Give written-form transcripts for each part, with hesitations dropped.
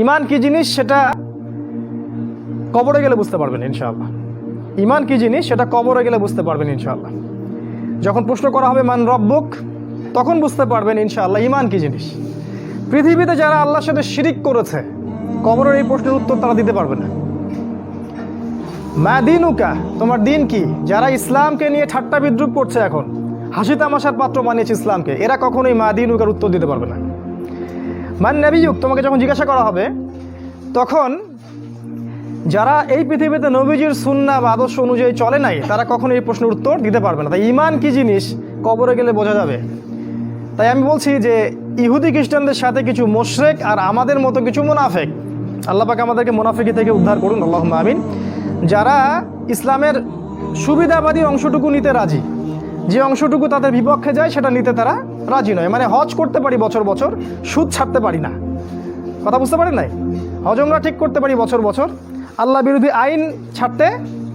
ইমান কি জিনিস সেটা কবরে গেলে বুঝতে পারবেন ইনশাআল্লাহ। ইমান কি জিনিস সেটা কবরে গেলে বুঝতে পারবেন ইনশাআল্লাহ। যখন প্রশ্ন করা হবে মান রব্বুক, তখন বুঝতে পারবেন ইনশাআল্লাহ ইমান কি জিনিস। পৃথিবীতে যারা আল্লাহর সাথে শিরিক করেছে, কবরের এই প্রশ্নের উত্তর তারা দিতে পারবে না। মা দিনুকা, তোমার দিন কি? যারা ইসলামকে নিয়ে ঠাট্টা বিদ্রুপ করছে, এখন হাসি তামাশার পাত্র বানিয়েছে ইসলামকে, এরা কখনোই মা দিনুকার উত্তর দিতে পারবে না। মান নবিয়ুক, তোমাকে যখন জিজ্ঞাসা করা হবে, তখন যারা এই পৃথিবীতে নবীজির সুন্নাহ বা আদর্শ অনুযায়ী চলে নাই, তারা কখনো এই প্রশ্নের উত্তর দিতে পারবে না। তাই ইমান কি জিনিস কবরে গেলে বোঝা যাবে। তাই আমি বলছি যে ইহুদি খ্রিস্টানদের সাথে কিছু মুশরিক আর আমাদের মতো কিছু মুনাফিক, আল্লাহ পাক আমাদেরকে মুনাফিকি থেকে উদ্ধার করুন, আল্লাহুম্মা আমিন, যারা ইসলামের সুবিধাবাদী অংশটুকু নিতে রাজি, যে অংশটুকু তাদের বিপক্ষে যায় সেটা নিতে তারা রাজি নয়। মানে হজ করতে পারি বছর বছর, সুদ ছাড়তে পারি না। কথা বুঝতে পারেন নাই? হজ আমরা ঠিক করতে পারি বছর বছর, আল্লাহ বিরোধী আইন ছাড়তে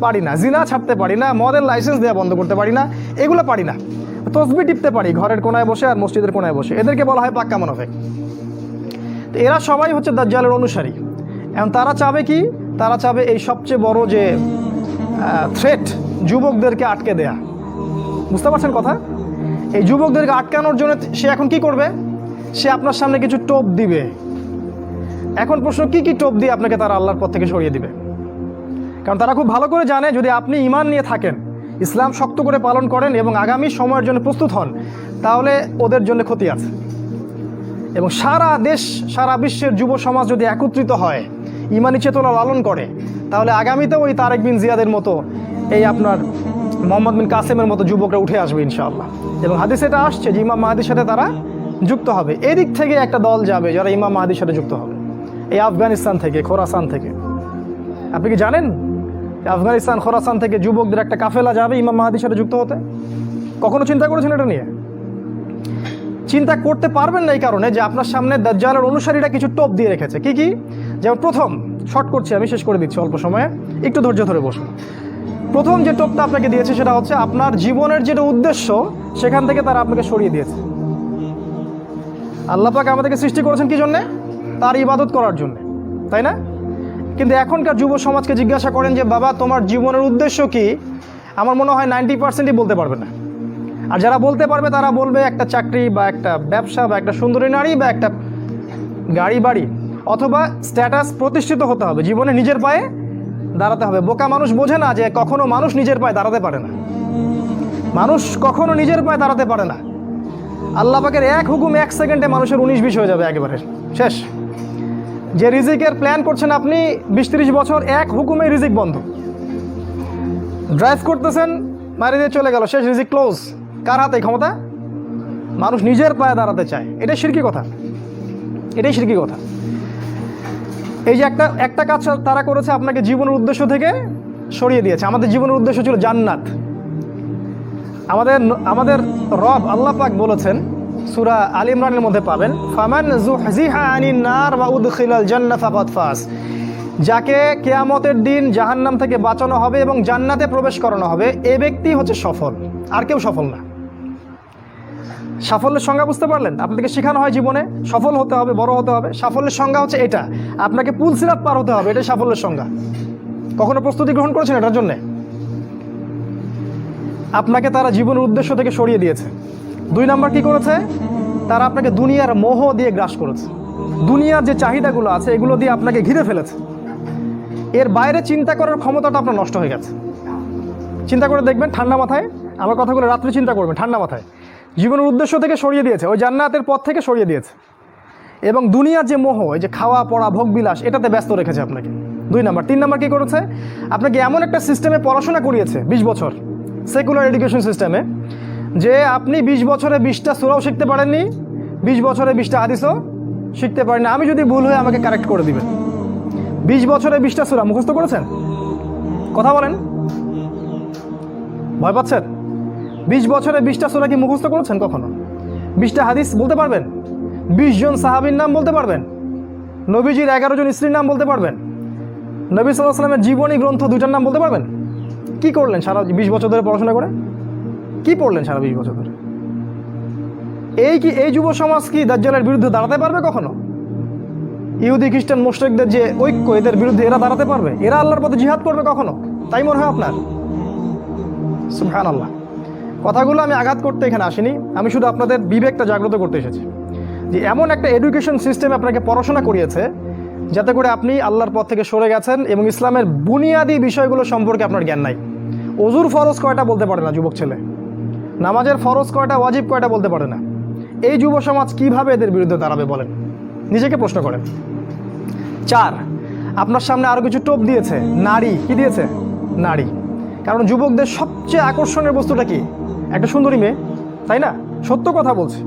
পারি না, জিনা ছাড়তে পারি না, মদের লাইসেন্স দেওয়া বন্ধ করতে পারি না, এগুলো পারি না। তসবিহ টিপতে পারি ঘরের কোনায় বসে আর মসজিদের কোনায় বসে, এদেরকে বলা হয় পাক্কা মুনাফিক। তো এরা সবাই হচ্ছে দাজ্জালের অনুসারী। এখন তারা চাবে কি? তারা চাবে এই সবচেয়ে বড় যে থ্রেট, যুবকদেরকে আটকে দেয়া। বুঝতে পারছেন কথা? এই যুবকদেরকে আটকানোর জন্য সে এখন কি করবে? সে আপনার সামনে কিছু টোপ দিবে। এখন প্রশ্ন, কি কি টোপ দিয়ে আপনাকে তারা আল্লাহর পথ থেকে সরিয়ে দিবে? কারণ তারা খুব ভালো করে জানে, যদি আপনি ঈমান নিয়ে থাকেন, ইসলাম শক্ত করে পালন করেন এবং আগামী সময়ের জন্য প্রস্তুত হন, তাহলে ওদের জন্য ক্ষতি আছে। এবং সারা দেশ, সারা বিশ্বের যুব সমাজ যদি একত্রিত হয়, ঈমানি চেতনা লালন করে, তাহলে আগামীতেও ওই তারেক বিন জিয়াদের মতো, এই আপনার মোহাম্মদ বিন কাসেমের মতো যুবকরা উঠে আসবে ইনশাআল্লাহ। এবং হাদিসে এটা আসছে যে ইমাম মাহাদির সাথে তারা যুক্ত হবে। এদিক থেকে একটা দল যাবে যারা ইমাম মাহাদির সাথে যুক্ত হবে, এই আফগানিস্তান থেকে, খোরাসান থেকে। আপনি কি জানেন আফগানিস্তান, খোরাসান থেকে যুবকদের একটা কাফেলা যাবে ইমাম মাহাদির সাথে যুক্ত হতে? কখনো চিন্তা করেছেন এটা নিয়ে? চিন্তা করতে পারবেন না এই কারণে যে আপনার সামনে দাজ্জালের অনুসারীরা কিছু টোপ দিয়ে রেখেছে। কি কি? যেমন প্রথম, শর্ট করছি আমি, শেষ করে দিচ্ছি অল্প সময়ে, একটু ধৈর্য ধরে বসুন। প্রথম যে টোপটা আপনাকে দিয়েছে সেটা হচ্ছে আপনার জীবনের যেটা উদ্দেশ্য, সেখান থেকে তারা আপনাকে সরিয়ে দিয়েছে। আল্লাহ পাক আমাদেরকে সৃষ্টি করেছেন কি জন্যে? তার ইবাদত করার জন্য, তাই না? কিন্তু এখনকার যুব সমাজকে জিজ্ঞাসা করেন যে বাবা তোমার জীবনের উদ্দেশ্য কি, আমার মনে হয় 90%ই বলতে পারবে না। আর যারা বলতে পারবে তারা বলবে একটা চাকরি বা একটা ব্যবসা বা একটা সুন্দরী নারী বা একটা গাড়ি বাড়ি, অথবা স্ট্যাটাস প্রতিষ্ঠিত হতে হবে, জীবনে নিজের পায়ে দাঁড়াতে হবে। বোকা মানুষ বোঝে না যে কখনো মানুষ নিজের পায়ে দাঁড়াতে পারে না। মানুষ কখনো নিজের পায়ে দাঁড়াতে পারে না। আল্লাহ পাকের এক হুকুম 1 সেকেন্ডে মানুষের 19-20 হয়ে যাবে, একেবারে শেষ। যে রিজিকের প্ল্যান করছেন আপনি 20-30 বছর, এক হুকুমে রিজিক বন্ধ। ড্রাইভ করতেছেন, মারি দিয়ে চলে গেল, শেষ, রিজিক ক্লোজ। কার হাতে ক্ষমতা? মানুষ নিজের পায়ে দাঁড়াতে চায়। এটাই শিরকি কথা, এটাই শিরকি কথা। এই যে একটা কাজ তারা করেছে, আপনাকে জীবনের উদ্দেশ্য থেকে সরিয়ে দিয়েছে। আমাদের জীবনের উদ্দেশ্য ছিল জান্নাত। আমাদের রব আল্লাহ পাক বলেছেন, সূরা আল ইমরানের মধ্যে পাবেন, ফামান যুহজিহা আনিন নার ওয়া উদখিলাল জান্নাহ ফাকাদ ফাজ। যাকে কিয়ামতের দিন জাহান্নাম থেকে বাঁচানো হবে এবং জান্নাতে প্রবেশ করানো হবে, এই ব্যক্তি হচ্ছে সফল, আর কেউ সফল না। সাফল্যের সংজ্ঞা বুঝতে পারলেন? আপনাদেরকে শেখানো হয় জীবনে সফল হতে হবে, বড় হতে হবে। সাফল্যের সংজ্ঞা হচ্ছে এটা, আপনাকে পুল সিরাত পার হতে হবে, এটাই সাফল্যের সংজ্ঞা। কখনো প্রস্তুতি গ্রহণ করেছেন এটার জন্যে? আপনাকে তারা জীবনের উদ্দেশ্য থেকে সরিয়ে দিয়েছে। 2 নাম্বার কি করেছে? তারা আপনাকে দুনিয়ার মোহ দিয়ে গ্রাস করেছে। দুনিয়ার যে চাহিদাগুলো আছে এগুলো দিয়ে আপনাকে ঘিরে ফেলেছে। এর বাইরে চিন্তা করার ক্ষমতাটা আপনার নষ্ট হয়ে গেছে। চিন্তা করে দেখবেন ঠান্ডা মাথায়, আমার কথাগুলো রাত্রে চিন্তা করবেন ঠান্ডা মাথায়। জীবনের উদ্দেশ্য থেকে সরিয়ে দিয়েছে, ওই জান্নাতের পথ থেকে সরিয়ে দিয়েছে। এবং দুনিয়ার যে মোহ, এই যে খাওয়া পড়া ভোগ বিলাস, এটাতে ব্যস্ত রেখেছে আপনাকে। 2 নাম্বার। 3 নাম্বার কি করেছে? আপনাকে এমন একটা সিস্টেমে পড়াশোনা করিয়েছে 20 বছর, সেকুলার এডুকেশন সিস্টেমে, যে আপনি 20 বছরে 20টা সূরাও শিখতে পারেননি, 20 বছরে 20টা হাদিসও শিখতে পারেননি। আমি যদি ভুল হয়ে আমাকে কারেক্ট করে দিবেন। 20 বছরে 20টা সূরা মুখস্থ করেছেন? কথা বলেন, ভয় পাচ্ছেন? 20 বছরে 20টা সূরা কি মুখস্থ করেছেন কখনো? 20টা হাদিস বলতে পারবেন? 20 জন সাহাবীর নাম বলতে পারবেন? নবীজির 11 জন স্ত্রীর নাম বলতে পারবেন? নবী সাল্লাল্লাহু আলাইহি ওয়াসাল্লামের জীবনী গ্রন্থ 2টার নাম বলতে পারবেন? কি করলেন সারা 20 বছর ধরে পড়াশোনা করে? কি পড়লেন সারা 20 বছর ধরে? এই যুব সমাজ কি দাজ্জালের বিরুদ্ধে দাঁড়াতে পারবে কখনো? ইহুদি খ্রিস্টান মুশরিকদের যে ঐক্য, এদের বিরুদ্ধে এরা দাঁড়াতে পারবে? এরা আল্লাহর পথে জিহাদ করবে কখনো? তাই মনে হয় আপনার? সুবহানাল্লাহ। কথাগুলো আমি আঘাত করতে এখানে আসিনি, আমি শুধু আপনাদের বিবেকটা জাগ্রত করতে এসেছি যে এমন একটা এডুকেশন সিস্টেম আপনাকে পড়াশোনা করিয়েছে যাতে করে আপনি আল্লাহর পথ থেকে সরে গেছেন এবং ইসলামের বুনিয়াদি বিষয়গুলো সম্পর্কে আপনার জ্ঞান নাই। ওযুর ফরজ কয়টা বলতে পারে না যুবক ছেলে, নামাজের ফরজ কয়টা, ওয়াজিব কয়টা বলতে পারে না। এই যুব সমাজ কীভাবে এদের বিরুদ্ধে দাঁড়াবে বলেন? নিজেকে প্রশ্ন করেন। 4, আপনার সামনে আরও কিছু টোপ দিয়েছে। নারী, কি দিয়েছে? নারী। কারণ যুবকদের সবচেয়ে আকর্ষণের বস্তুটা কি? একটা সুন্দরী মেয়ে, তাই না? সত্য কথা বলছে।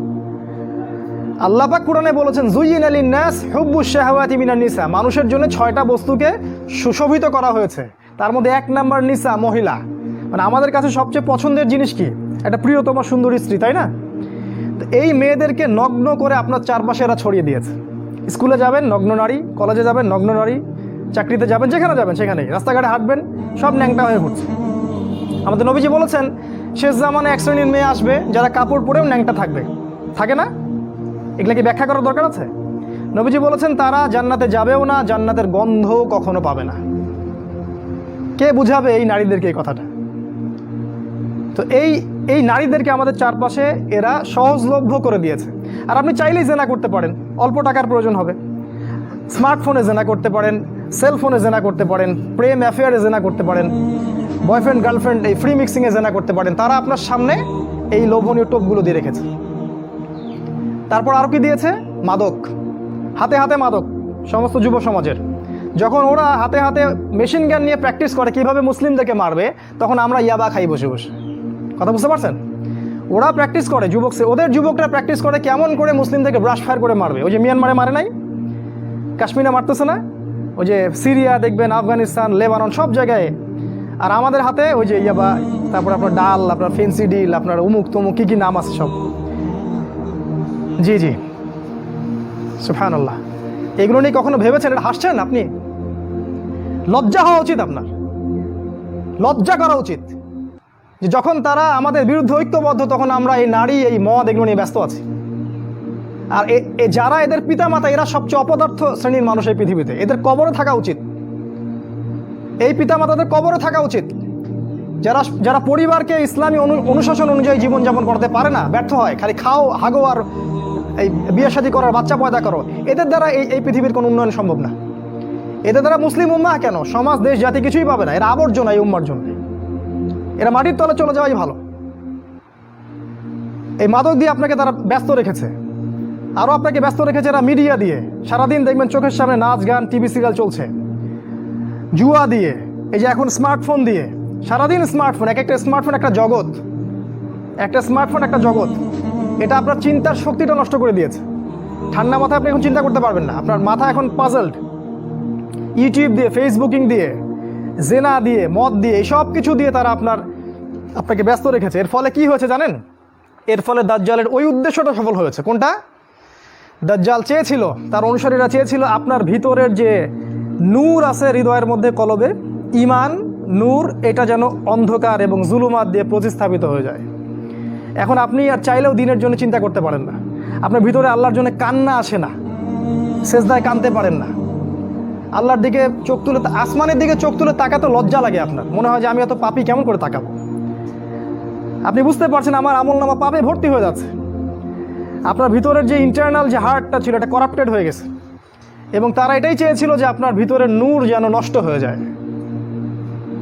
আল্লাহ পাক কোরআনে বলেছেন যুয়্যিনা লিন-নাস হুব্বুশ শাহাওয়াতি মিনান নিসা, মানুষের জন্য 6টা বস্তুকে সুশোভিত করা হয়েছে। তার মধ্যে 1 নাম্বার নিসা, মহিলা। মানে আমাদের কাছে সবচেয়ে পছন্দের জিনিস কি? একটা প্রিয়তম সুন্দরী স্ত্রী, তাই না? তো এই মেয়েদেরকে নগ্ন করে আপনার চারপাশে এরা ছড়িয়ে দিয়েছে। স্কুলে যাবেন নগ্ন নারী, কলেজে যাবেন নগ্ন নারী, চাকরিতে যাবেন, যেখানে যাবেন সেখানেই, রাস্তাঘাটে হাঁটবেন সব ন্যাংটা হয়ে ঘুরছে। আমাদের নবীজি বলেছেন শেষ জামানে এক শ্রেণীর মেয়ে আসবে যারা কাপড় পরেও ন্যাংটা থাকবে, থাকে না? এগুলা কি ব্যাখ্যা করার দরকার আছে? নবীজি বলেছেন তারা জান্নাতে যাবেও না, জান্নাতের গন্ধও কখনো পাবে না। কে বুঝাবে এই নারীদেরকে এই কথাটা? তো এই নারীদেরকে আমাদের চারপাশে এরা সহজলভ্য করে দিয়েছে। আর আপনি চাইলেই জেনা করতে পারেন, অল্প টাকার প্রয়োজন হবে। স্মার্টফোনে জেনা করতে পারেন, সেলফোনে জেনা করতে পারেন, প্রেম অ্যাফেয়ারে জেনা করতে পারেন, বয়ফ্রেন্ড গার্লফ্রেন্ড এই ফ্রি মিক্সিংয়ে জেনা করতে পারেন। তারা আপনার সামনে এই লোভনীয় টোপগুলো দিয়ে রেখেছে। তারপর আরও কি দিয়েছে? মাদক। হাতে হাতে মাদক সমস্ত যুব সমাজের। যখন ওরা হাতে হাতে মেশিন গান নিয়ে প্র্যাকটিস করে কীভাবে মুসলিমদেরকে মারবে, তখন আমরা ইয়াবা খাই বসে বসে। কথা বুঝতে পারছেন? ওরা প্র্যাকটিস করে, ওদের যুবকরা প্র্যাকটিস করে কেমন করে মুসলিমদেরকে ব্রাশ ফায়ার করে মারবে। ওই যে মিয়ানমারে মারে নাই, কাশ্মীরে মারতেছে না, ওই যে সিরিয়া দেখবেন, আফগানিস্তান, লেবানন, সব জায়গায়। আর আমাদের হাতে ওই যে ইয়াবা, তারপর আপনার ডাল, আপনার ফেন্সি ডিল, আপনার উমুক তমুক কী কী নাম আছে সব। জি জি, সুবহানাল্লাহ। এগুলো নিয়ে কখনো ভেবেছেন? এটা হাসছেন আপনি? লজ্জা হওয়া উচিত আপনার, লজ্জা করা উচিত যে যখন তারা আমাদের বিরুদ্ধে ঐক্যবদ্ধ তখন আমরা এই নারী, এই মদ, এগুলো নিয়ে ব্যস্ত আছি। আর যারা এদের পিতামাতা, এরা সবচেয়ে অপদার্থ শ্রেণীর মানুষ এই পৃথিবীতে। এদের কবরে থাকা উচিত, এই পিতামাতাদের কবরে থাকা উচিত। যারা পরিবারকে ইসলামী অনুশাসন অনুযায়ী জীবনযাপন করতে পারে না, ব্যর্থ হয়, খালি খাও, হাগো আর এই বিয়ে শাদী করার, বাচ্চা পয়দা করো, এদের দ্বারা এই পৃথিবীর কোনো উন্নয়ন সম্ভব না। এদের দ্বারা মুসলিম উম্মাহ কেন, সমাজ, দেশ, জাতি কিছুই পাবে না। এরা আবর্জনা এই উম্মার জন্য। এরা মাটির তলে চলে যাওয়াই ভালো। এই মাদক দিয়ে আপনাকে তারা ব্যস্ত রেখেছে। আরও আপনাকে ব্যস্ত রেখেছে এরা মিডিয়া দিয়ে। সারাদিন দেখবেন চোখের সামনে নাচ গান, টিভি সিরিয়াল চলছে। জুয়া দিয়ে, এই যে এখন স্মার্টফোন দিয়ে, সারাদিন স্মার্টফোন, একটা স্মার্টফোন একটা জগৎ, একটা স্মার্টফোন একটা জগৎ। এটা আপনার চিন্তার শক্তিটা নষ্ট করে দিয়েছে। ঠান্ডা মাথায় আপনি এখন চিন্তা করতে পারবেন না, আপনার মাথা এখন পাজলড। ইউটিউব দিয়ে, ফেসবুকিং দিয়ে, জেনা দিয়ে, মদ দিয়ে, এই সব কিছু দিয়ে তারা আপনাকে ব্যস্ত রেখেছে। এর ফলে কি হয়েছে জানেন? এর ফলে দাজ্জালের ওই উদ্দেশ্যটা সফল হয়েছে। কোনটা? দাজ্জাল চেয়েছিল, তার অনুসারীরা চেয়েছিল আপনার ভিতরের যে নূর আছে হৃদয়ের মধ্যে, কলবে ঈমান, নূর, এটা যেন অন্ধকার এবং জুলুমাত দিয়ে প্রতিস্থাপিত হয়ে যায়। এখন আপনি আর চাইলেও দিনের জন্য চিন্তা করতে পারেন না। আপনার ভিতরে আল্লাহর জন্য কান্না আসে না, সেজদায় কাঁদতে পারেন না। আল্লাহর দিকে চোখ তুলে, আসমানের দিকে চোখ তুলে তাকাতে লজ্জা লাগে আপনার। মনে হয় যে আমি এত পাপী, কেমন করে তাকাবো? আপনি বুঝতে পারছেন আমার আমলনামা পাপে ভর্তি হয়ে যাচ্ছে। আপনার ভিতরের যে ইন্টারনাল যে হার্টটা ছিল, এটা করাপ্টেড হয়ে গেছে। এবং তারা এটাই চেয়েছিল যে আপনার ভিতরের নূর যেন নষ্ট হয়ে যায়।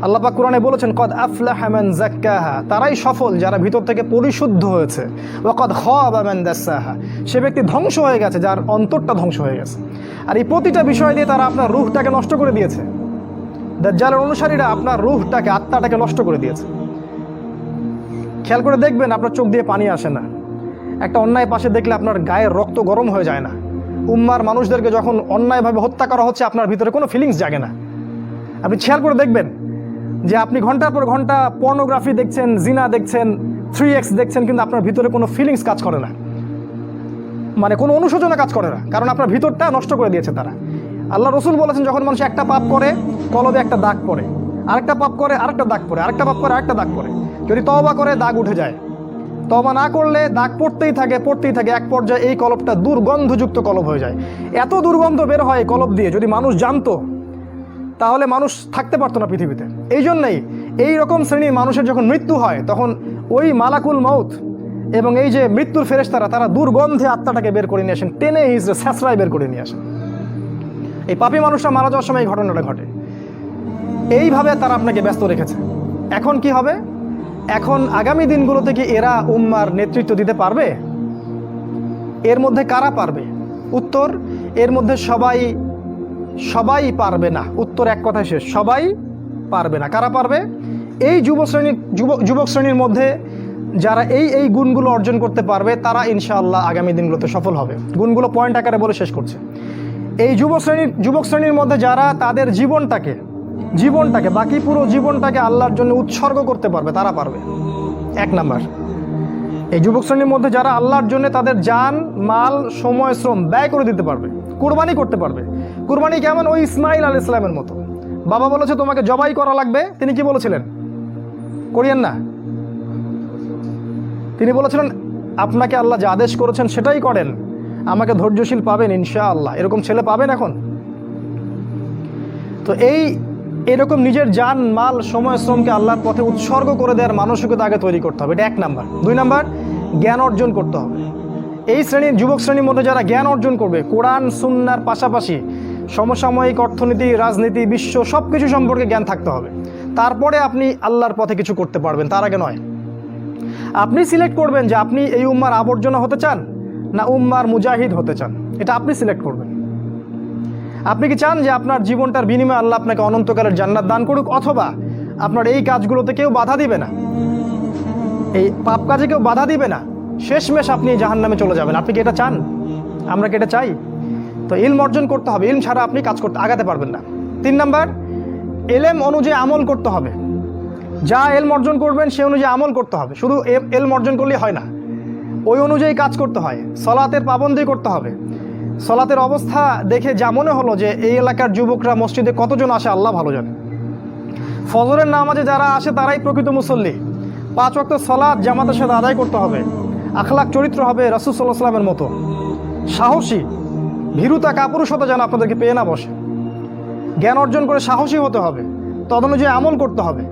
আল্লাহ পাক কোরআনে বলেছেন কদ আফলাহা মান যাক্কাহা, তারাই সফল যারা ভিতর থেকে পরিশুদ্ধ হয়েছে। ওয়া কদ খাবা মান দাসাহা, সে ব্যক্তি ধ্বংস হয়ে গেছে যার অন্তরটা ধ্বংস হয়ে গেছে। আর এই প্রতিটা বিষয় দিয়ে তারা আপনার রূহটাকে নষ্ট করে দিয়েছে। দাজ্জালের অনুসারীরা আপনার রূহটাকে, আত্মাটাকে নষ্ট করে দিয়েছে। খেয়াল করে দেখবেন আপনার চোখ দিয়ে পানি আসে না। একটা অন্যায় পাশে দেখলে আপনার গায়ের রক্ত গরম হয়ে যায় না। উম্মার মানুষদেরকে যখন অন্যায়ভাবে হত্যা করা হচ্ছে, আপনার ভিতরে কোনো ফিলিংস জাগে না। আপনি খেয়াল করে দেখবেন যে আপনি ঘন্টার পর ঘন্টা পর্নোগ্রাফি দেখছেন, জিনা দেখছেন, 3x দেখছেন, কিন্তু আপনার ভিতরে কোনো ফিলিংস কাজ করে না, মানে কোনো অনুশোচনা কাজ করে না। কারণ আপনার ভিতরটা নষ্ট করে দিয়েছে তারা। আল্লাহ রসুল বলেছেন যখন মানুষ একটা পাপ করে, কলবে একটা দাগ পড়ে, আরেকটা পাপ করে আরেকটা দাগ পড়ে, আরেকটা পাপ করে আরেকটা দাগ পড়ে। যদি তওবা করে দাগ উঠে যায়, তওবা না করলে দাগ পড়তেই থাকে, এক পর্যায়ে এই কলবটা দুর্গন্ধযুক্ত কলব হয়ে যায়। এত দুর্গন্ধ বের হয় কলব দিয়ে, যদি মানুষ জানতো তাহলে মানুষ থাকতে পারতো না পৃথিবীতে। এই জন্যই এই রকম শ্রেণীর মানুষের যখন মৃত্যু হয় তখন ওই মালাকুল মউত এবং এই যে মৃত্যুর ফেরেশতারা তারা দুর্গন্ধে আত্মাটাকে বের করে নিয়ে আসেন, টেনে হিজড়ে ছ্যাঁচড়ায় বের করে নিয়ে আসেন। এই পাপী মানুষরা মারা যাওয়ার সময় এই ঘটনাটা ঘটে। এইভাবে তারা আপনাকে ব্যস্ত রেখেছে। এখন কি হবে? এখন আগামী দিনগুলোতে কি এরা উম্মার নেতৃত্ব দিতে পারবে? এর মধ্যে কারা পারবে? উত্তর, এর মধ্যে সবাই পারবে না। উত্তর এক কথায় শেষ, সবাই পারবে না। কারা পারবে? এই যুবক শ্রেণীর মধ্যে যারা এই গুণগুলো অর্জন করতে পারবে তারা ইনশাআল্লাহ আগামী দিনগুলোতে সফল হবে। গুণগুলো পয়েন্ট আকারে বলে শেষ করছে। এই যুবক শ্রেণীর মধ্যে যারা তাদের জীবনটাকে বাকি পুরো জীবনটাকে আল্লাহর জন্য উৎসর্গ করতে পারবে তারা পারবে। এক নাম্বার, এই যুবক শ্রেণীর মধ্যে যারা আল্লাহর জন্য তাদের জান, মাল, সময়, শ্রম ব্যয় করে দিতে পারবে, কুরবানি করতে পারবে। কুরবানি কেমন? ওই ইসমাইল আলাইহিস সালামের মতো। বাবা বলেছে তোমাকে জবাই করা লাগবে, তিনি কি বলেছিলেন? করিয়েন না। তিনি বলেছিলেন আপনাকে আল্লাহ যে আদেশ করেছেন সেটাই করেন, আমাকে ধৈর্যশীল পাবেন ইনশাআল্লাহ। এরকম ছেলে পাবেন এখন? তো এরকম নিজের জান, মাল, সময়, শ্রমকে আল্লাহর পথে উৎসর্গ করে দেওয়ার মানসিকতা আগে তৈরি করতে হবে। এটা এক নাম্বার। দুই নাম্বার, জ্ঞান অর্জন করতে হবে। এই যুবক শ্রেণীর মধ্যে যারা জ্ঞান অর্জন করবে, কোরআন সুন্নাহর পাশাপাশি সমসাময়িক অর্থনীতি, রাজনীতি, বিশ্ব সব কিছু সম্পর্কে জ্ঞান থাকতে হবে। তারপরে আপনি আল্লাহর পথে কিছু করতে পারবেন, তার আগে নয়। আপনি সিলেক্ট করবেন যে আপনি এই উম্মার আবর্জনা হতে চান না উম্মার মুজাহিদ হতে চান, এটা আপনি সিলেক্ট করবেন। আপনি কি চান যে আপনার জীবনটার বিনিময়ে আল্লাহ আপনাকে অনন্তকালের জান্নাত দান করুক, অথবা আপনার এই কাজগুলোতে কেউ বাধা দিবে না, এই পাপ কাজে কেউ বাধা দিবে না, শেষমেশ আপনি জাহান্নামে চলে যাবেন? আপনি কি এটা চান? আমরা কি এটা চাই? তো ইলম অর্জন করতে হবে। ইলম ছাড়া আপনি কাজ করতে আগাতে পারবেন না। তিন নাম্বার, এলেম অনুযায়ী আমল করতে হবে। যা এলম অর্জন করবেন সে অনুযায়ী আমল করতে হবে। শুধু এলম অর্জন করলেই হয় না, ওই অনুযায়ী কাজ করতে হয়। সলাতের পাবন্দি করতে হবে। সলাতের অবস্থা দেখে যা মনে হলো যে এই এলাকার যুবকরা মসজিদে কতজন আসে আল্লাহ ভালো জানে। ফজরের নামাজে যারা আসে তারাই প্রকৃত মুসল্লি। 5 ওয়াক্ত সলাত জামাতের সাথে আদায় করতে হবে। আখলাক চরিত্র হবে রাসূল সাল্লাল্লাহু আলাইহি ওয়াসাল্লামের মতো। সাহসী, ভীরুতা, কাপুরুষতা যেন আপনাদেরকে পেয়ে না বসে। জ্ঞান অর্জন করে সাহসী হতে হবে, তদনুযায়ী আমল করতে হবে,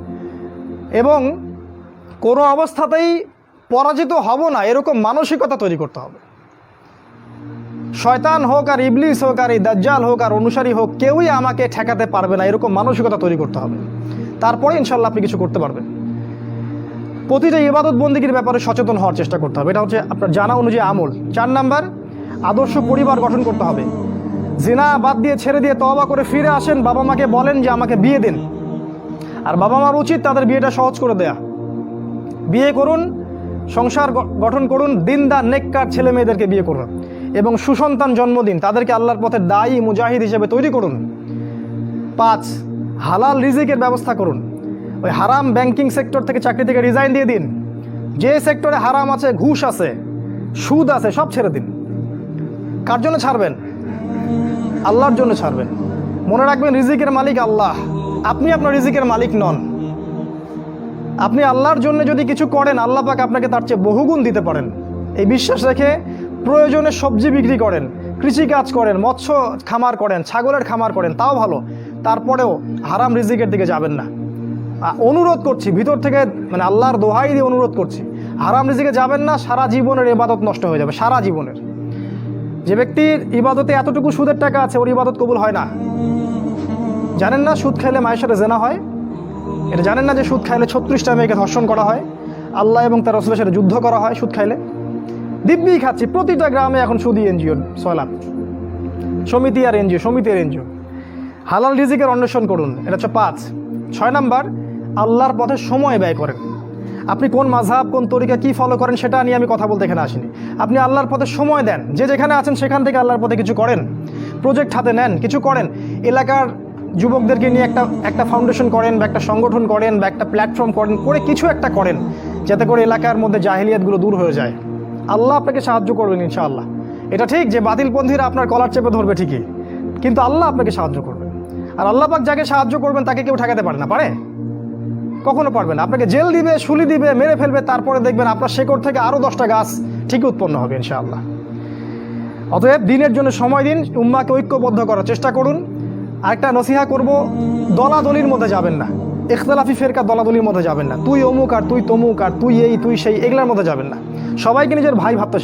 এবং কোনো অবস্থাতেই পরাজিত হব না এরকম মানসিকতা তৈরি করতে হবে। শয়তান হোক আর ইবলিস হোক আর এই দাজ্জাল হোক আর অনুসারী হোক, কেউই আমাকে ঠেকাতে পারবে না এরকম মানসিকতা তৈরি করতে হবে। তারপরে ইনশাল্লাহ আপনি কিছু করতে পারবেন। প্রতিটা ইবাদত বন্দেগীর ব্যাপারে সচেতন হওয়ার চেষ্টা করতে হবে, এটা হচ্ছে আপনার জানা অনুযায়ী আমল। 4 নাম্বার, আদর্শ পরিবার গঠন করতে হবে। জিনা বাদ দিয়ে ছেড়ে দিয়ে তওবা করে ফিরে আসেন, বাবা মাকে বলেন যে আমাকে বিয়ে দিন। আর বাবা মার উচিত তাদের বিয়েটা সহজ করে দেয়া। বিয়ে করুন, সংসার গঠন করুন, দিনদার নেককার ছেলে মেয়েদেরকে বিয়ে করুন এবং সুসন্তান জন্ম দিন, তাদেরকে আল্লাহর পথে দায়ী মুজাহিদ হিসেবে তৈরি করুন। 5, হালাল রিজিকের ব্যবস্থা করুন। ওই হারাম ব্যাংকিং সেক্টর থেকে, চাকরি থেকে রিজাইন দিয়ে দিন। যে সেক্টরে হারাম আছে, ঘুষ আছে, সুদ আছে, সব ছেড়ে দিন। কার জন্য ছাড়বেন? আল্লাহর জন্য ছাড়বেন। মনে রাখবেন রিজিকের মালিক আল্লাহ, আপনি আপনার রিজিকের মালিক নন। আপনি আল্লাহর জন্য যদি কিছু করেন, আল্লাহ পাক আপনাকে তার চেয়ে বহুগুণ দিতে পারেন। এই বিশ্বাস রেখে প্রয়োজনে সবজি বিক্রি করেন, কৃষিকাজ করেন, মৎস্য খামার করেন, ছাগলের খামার করেন, তাও ভালো। তারপরেও হারাম রিজিকের দিকে যাবেন না। অনুরোধ করছি ভিতর থেকে, মানে আল্লাহর দোহাই দিয়ে অনুরোধ করছি, হারাম রিজিকে যাবেন না। সারা জীবনের ইবাদত নষ্ট হয়ে যাবে, সারা জীবনের। যে ব্যক্তির ইবাদতে এতটুকু সুদের টাকা আছে, ওর ইবাদত কবুল হয় না। জানেন না সুদ খাইলে মায়ের সাথে জেনা হয়? এটা জানেন না যে সুদ খাইলে 36টা মেয়েকে ধর্ষণ করা হয়, আল্লাহ এবং তার রাসূলের সাথে যুদ্ধ করা হয় সুদ খাইলে? দিব্যি খাচ্ছি, প্রতিটা গ্রামে এখন সুদী এনজিও, 6 লাখ সমিতি আর এনজিও। হালাল রিজিকের অন্বেষণ করুন, এটা হচ্ছে 5। 6 নাম্বার, আল্লাহর পথে সময় ব্যয় করেন। আপনি কোন মাযহাব, কোন তরিকা কি ফলো করেন সেটা নিয়ে আমি কথা বলতে এখানে আসিনি। আপনি আল্লাহর পথে সময় দেন, যে যেখানে আছেন সেখান থেকে আল্লাহর পথে কিছু করেন, প্রজেক্ট হাতে নেন, কিছু করেন। এলাকার যুবকদেরকে নিয়ে একটা ফাউন্ডেশন করেন, বা একটা সংগঠন করেন, বা একটা প্ল্যাটফর্ম করেন, করে কিছু একটা করেন, যাতে করে এলাকার মধ্যে জাহেলিয়াতগুলো দূর হয়ে যায়। আল্লাহ আপনাকে সাহায্য করবেন ইনশাআল্লাহ। এটা ঠিক যে বাতিলপন্থীরা আপনার কলার চেপে ধরবে ঠিকই, কিন্তু আল্লাহ আপনাকে সাহায্য করবেন। আর আল্লাহ পাক যাকে সাহায্য করবেন তাকে কেউ ঠেকাতে পারে না, পারে? কখনো পারবে না। আপনাকে জেল দিবে, শুলি দিবে, মেরে ফেলবে, তারপরে দেখবেন আপনার শেকড় থেকে আরও 10টা গাছ ঠিকই উৎপন্ন হবে ইনশাআল্লাহ। অতএব দিনের জন্য সময় দিন, উম্মাহকে ঐক্যবদ্ধ করার চেষ্টা করুন। আরেকটা নসিহা করব, দলাদলির মধ্যে যাবেন না, ইখতিলাফি ফেরকা দলাদলির মধ্যে যাবেন না। তুই অমুক আর তুই তমুক আর তুই এই তুই সেই, এগুলোর মধ্যে যাবেন না। সবাইকে নিজের ভাই ভাবতে